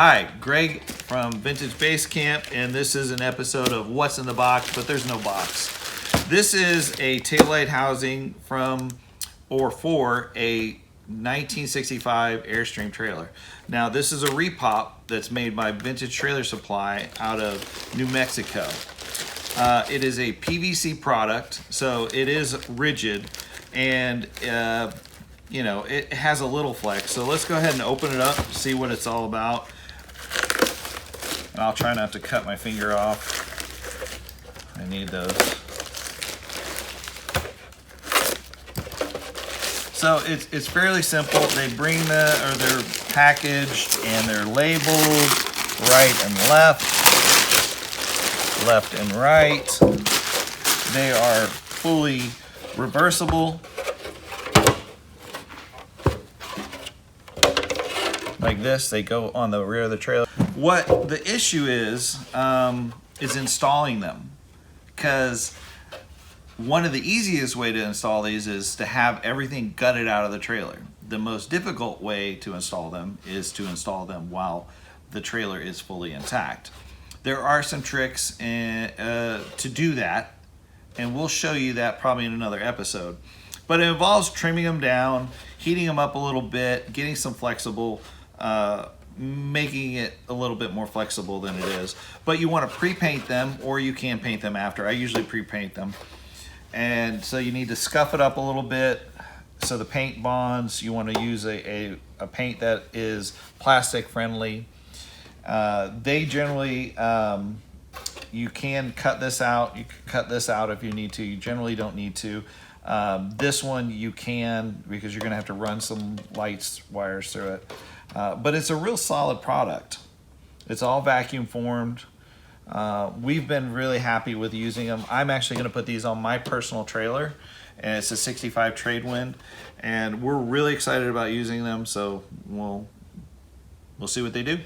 Hi, Greg from Vintage Base Camp, and this is an episode of What's in the Box, but there's no box. This is a taillight housing from or for a 1965 Airstream trailer. Now, this is a repop that's made by Vintage Trailer Supply out of New Mexico. It is a PVC product, so it is rigid, and you know, it has a little flex. So let's go ahead and open it up, see what it's all about. And I'll try not to cut my finger off. I need those. So it's fairly simple. They bring they're packaged and they're labeled right and left and right. They are fully reversible. Like this, they go on the rear of the trailer. What the issue is installing them, because one of the easiest way to install these is to have everything gutted out of the trailer. The most difficult way to install them is to install them while the trailer is fully intact. There are some tricks to do that, and we'll show you that probably in another episode. But it involves trimming them down, heating them up a little bit, getting some flexible, making it a little bit more flexible than it is. But you want to pre-paint them, or you can paint them after. I usually pre-paint them. And so you need to scuff it up a little bit so the paint bonds. You want to use a paint that is plastic friendly. They generally, you can cut this out. You can cut this out if you need to. You generally don't need to. This one you can, because you're going to have to run some lights wires through it. But it's a real solid product. It's all vacuum formed. We've been really happy with using them. I'm actually going to put these on my personal trailer, and it's a 65 Tradewind, and we're really excited about using them. So we'll see what they do.